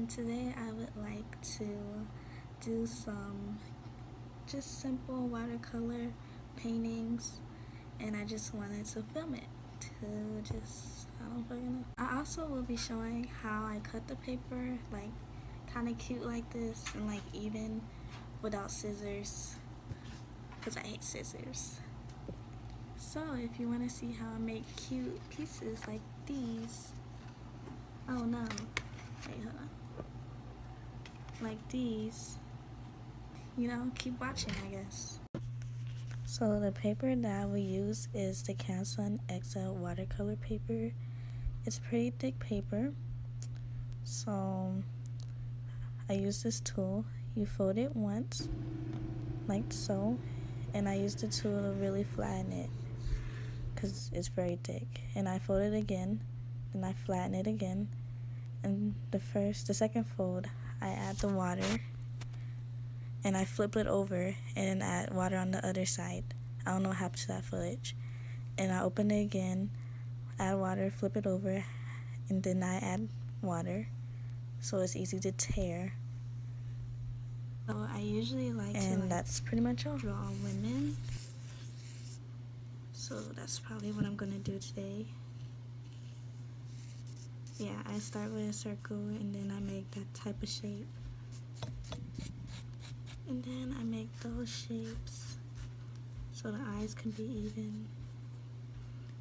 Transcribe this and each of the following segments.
Today I would like to do some just simple watercolor paintings, and I just wanted to film it to just, I don't fucking know. I also will be showing how I cut the paper, like kind of cute like this, and like even without scissors, because I hate scissors. So if you want to see how I make cute pieces like these, oh no, wait, hold on. Like these, keep watching, I guess. So the paper that I will use is the Canson XL watercolor paper. It's pretty thick paper. So I use this tool. You fold it once, like so, and I use the tool to really flatten it because it's very thick. And I fold it again, and I flatten it again. And the second fold, I add the water, and I flip it over and add water on the other side. I don't know what happened to that footage. And I open it again, add water, flip it over, and then I add water, so it's easy to tear. So I usually like and that's pretty much all. Draw women. So that's probably what I'm gonna do today. Yeah, I start with a circle, and then I make that type of shape. And then I make those shapes so the eyes can be even.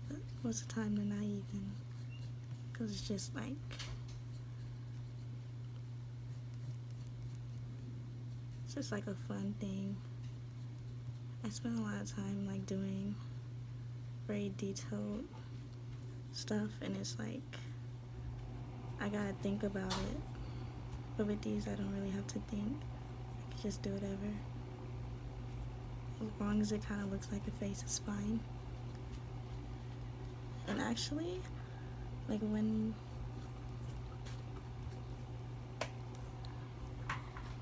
But most of the time they're not even, because it's just like, it's just like a fun thing. I spend a lot of time like doing very detailed stuff, and it's like I gotta think about it. But with these, I don't really have to think. I can just do whatever. As long as it kind of looks like a face, it's fine. And actually, like when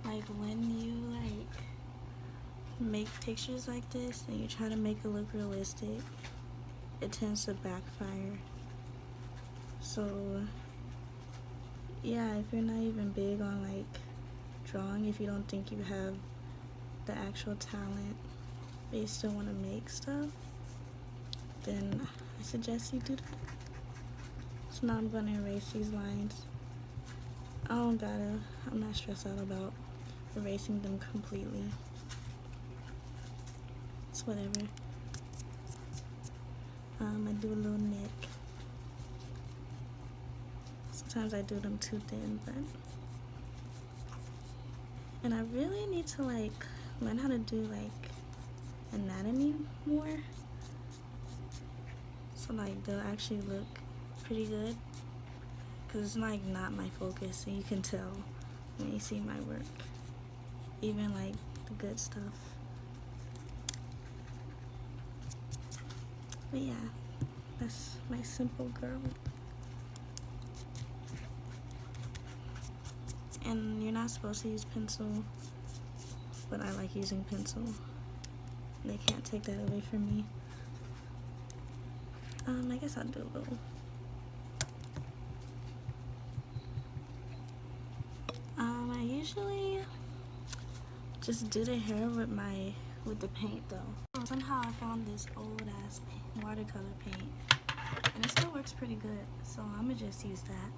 you make pictures like this and you try to make it look realistic, it tends to backfire. So yeah, if you're not even big on like drawing, if you don't think you have the actual talent but you still want to make stuff, then I suggest you do that. So now I'm going to erase these lines. I'm not stressed out about erasing them completely. It's whatever. I do a little nick. Sometimes I do them too thin, and I really need to like learn how to do like anatomy more, so like they'll actually look pretty good, because it's like not my focus, and you can tell when you see my work, even like the good stuff. But yeah, that's my simple girl. And you're not supposed to use pencil, but I like using pencil. They can't take that away from me. I guess I'll do a little. I usually just do the hair with the paint though. Somehow I found this old ass watercolor paint, and it still works pretty good, so I'ma just use that.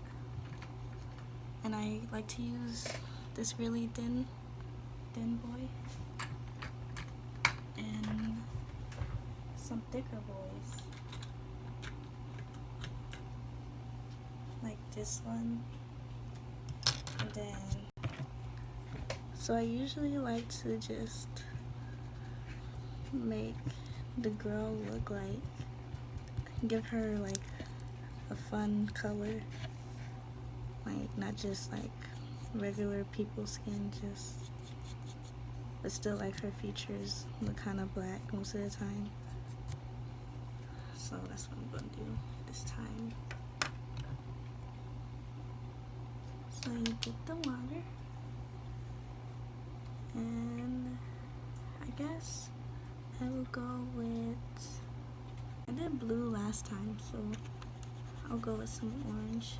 And I like to use this really thin boy and some thicker boys, like this one. And then, so I usually like to just make the girl look like, give her like a fun color, like not just like regular people's skin, but still like her features look kind of black most of the time. So that's what I'm gonna do this time. So you get the water, and I guess I will go with, I did blue last time, so I'll go with some orange.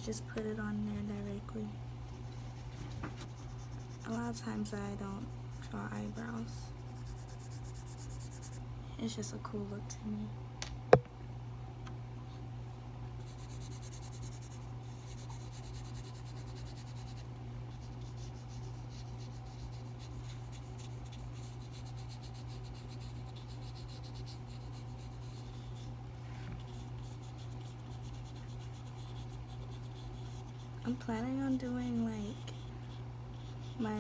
just put it on there directly. A lot of times I don't draw eyebrows. It's just a cool look to me. I'm planning on doing like my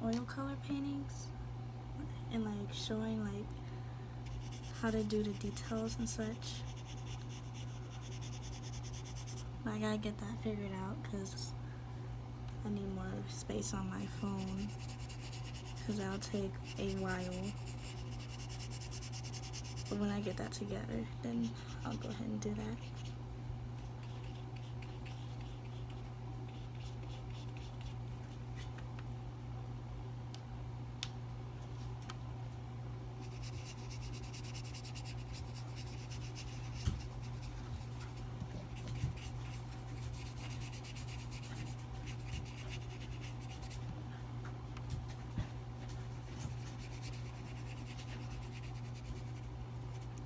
oil color paintings and like showing like how to do the details and such. But I gotta get that figured out because I need more space on my phone, because that'll take a while. But when I get that together, then I'll go ahead and do that.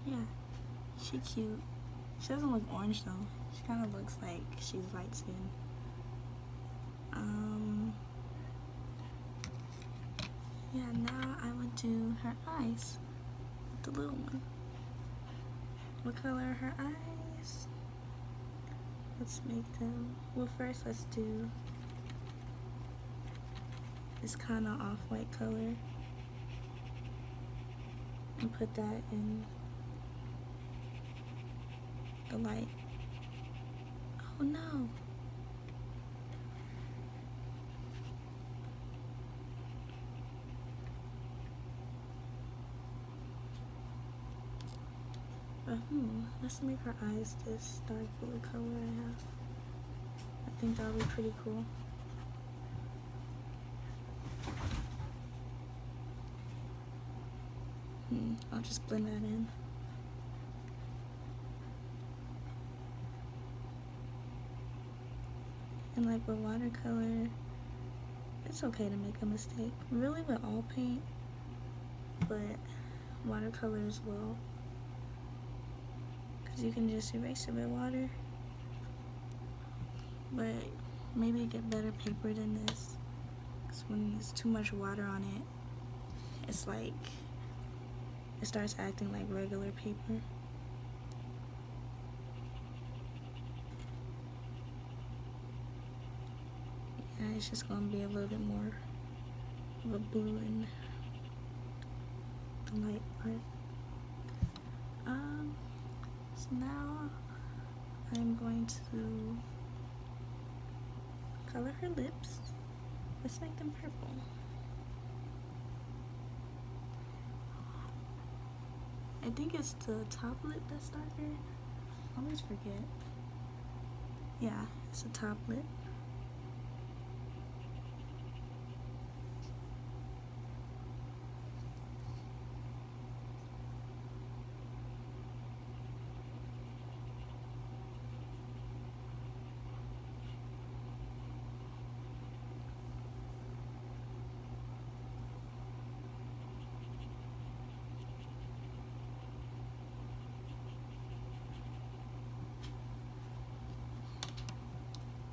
Yeah, she cute. She doesn't look orange though. She kind of looks like she's light skinned. Yeah, now I would do her eyes with the little one. What color are her eyes? Let's make them, well first let's do this kind of off-white color and put that in the light. Oh no. But let's make her eyes this dark blue color I have. I think that'll be pretty cool. I'll just blend that in. And like with watercolor, it's okay to make a mistake. Really with all paint, but watercolor as well. Because you can just erase it with water. But maybe get better paper than this. Because when there's too much water on it, it's like, it starts acting like regular paper. Yeah, it's just gonna be a little bit more of a blue in the light part. So now I'm going to color her lips. Let's make them purple. I think it's the top lip that's darker. I always forget. Yeah, it's the top lip.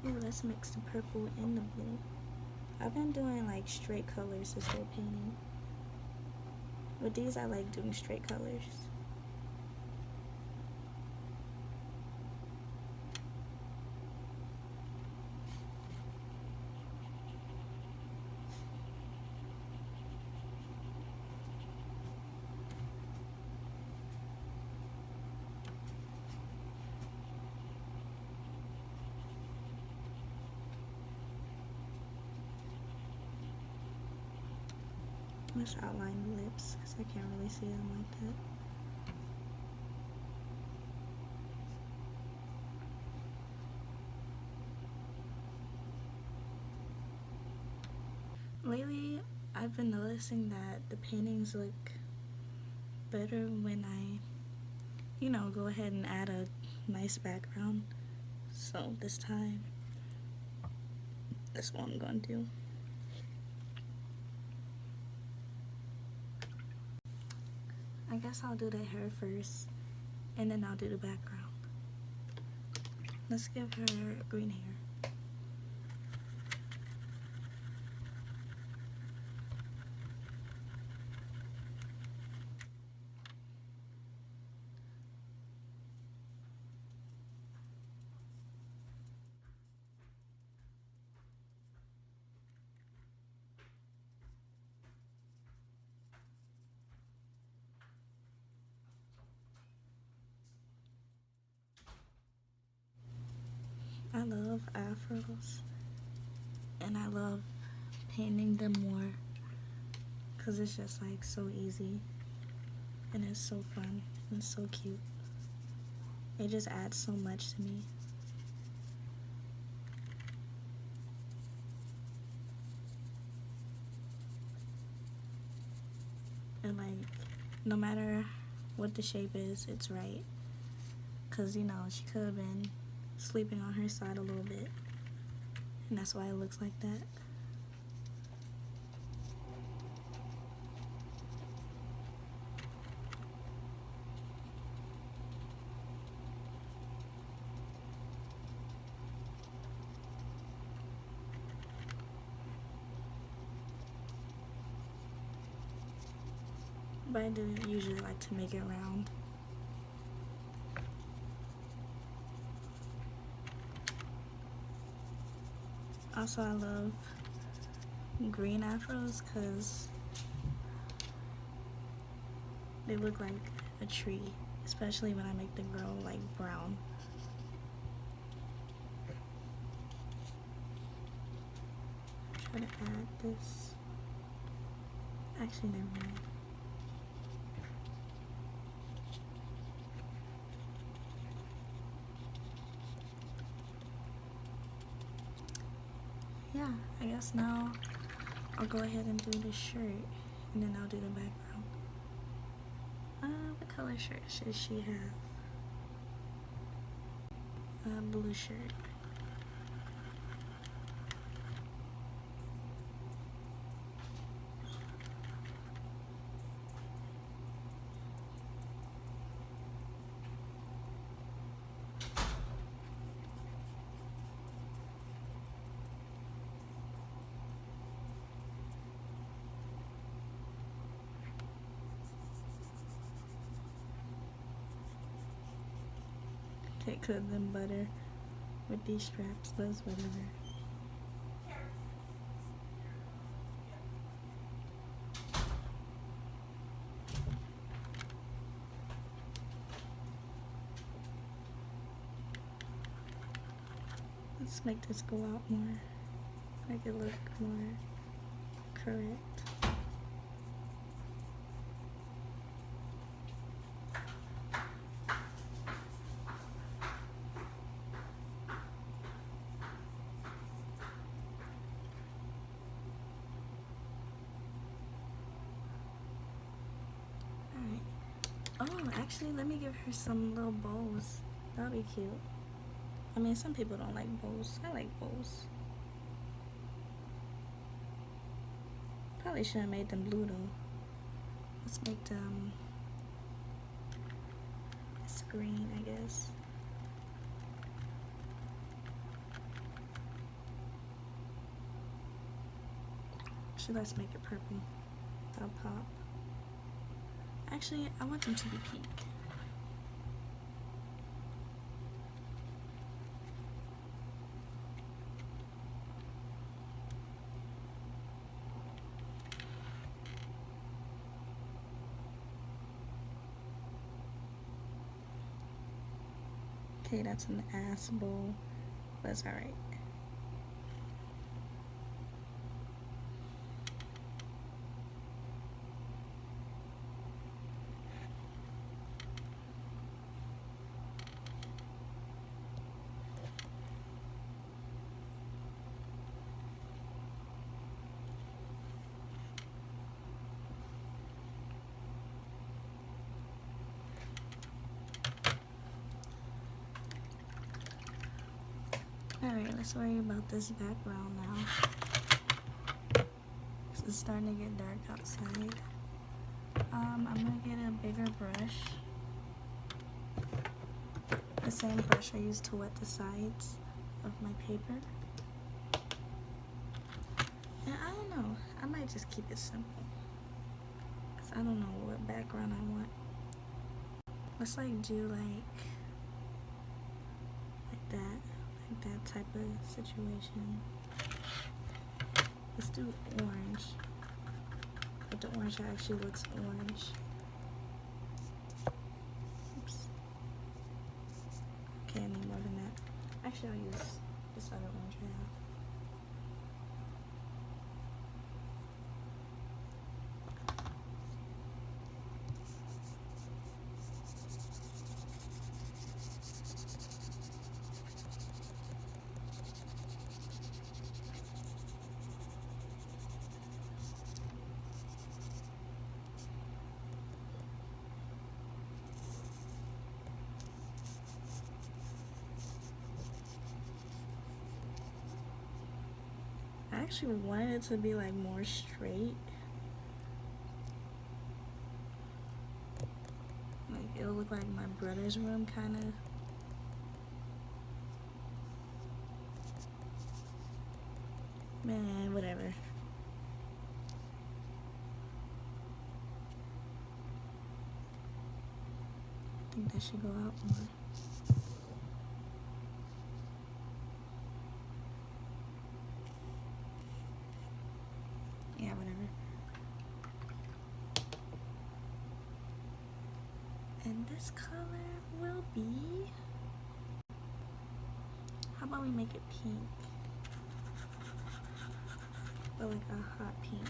Ooh, let's mix the purple and the blue. I've been doing like straight colors this whole painting. With these, I like doing straight colors. Let's outline the lips because I can't really see them like that. Lately, I've been noticing that the paintings look better when I you know, go ahead and add a nice background. So this time, that's what I'm gonna do. I guess I'll do the hair first, and then I'll do the background. Let's give her green hair. I love afros, and I love painting them more because it's just like so easy, and it's so fun and so cute. It just adds so much to me. And like, no matter what the shape is, it's right. Cause you know, she could have been sleeping on her side a little bit, and that's why it looks like that. But I do usually like to make it round. Also, I love green afros because they look like a tree, especially when I make the girl like brown. Try to add this. Actually, never mind. Yeah, I guess now I'll go ahead and do the shirt, and then I'll do the background. What color shirt should she have? Blue shirt. It could have been better with these straps, but it's whatever. Let's make this go out more, make it look more correct. Oh, actually, let me give her some little bows. That'll be cute. I mean, some people don't like bows. I like bows. Probably should have made them blue though. Let's make them green, I guess. Actually, let's make it purple. That'll pop. Actually, I want them to be pink. Okay, that's an ass bowl, but it's alright. Alright, let's worry about this background now. It's starting to get dark outside. I'm gonna get a bigger brush. The same brush I used to wet the sides of my paper. And I don't know, I might just keep it simple. Cause I don't know what background I want. Let's like do like that type of situation. Let's do orange. But the orange actually looks orange. Oops. Okay, I need more than that. Actually, I'll use this other orange I have. I actually wanted it to be like more straight. Like it'll look like my brother's room kind of. Man, whatever. I think that should go out more. Yeah, whatever. And this color will be, how about we make it pink? But like a hot pink.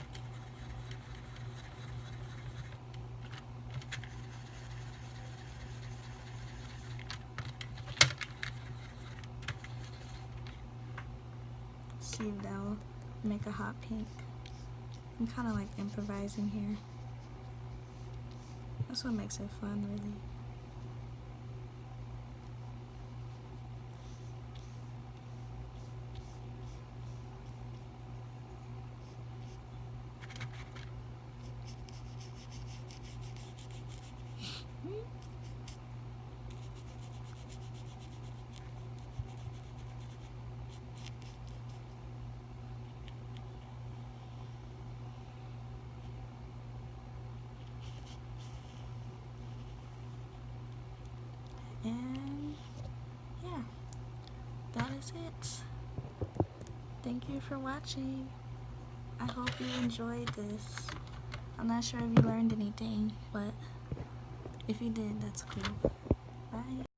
See if that'll make a hot pink. I'm kind of like improvising here. That's what makes it fun, really. And yeah, that is it. Thank you for watching. I hope you enjoyed this. I'm not sure if you learned anything, but if you did, that's cool. Bye.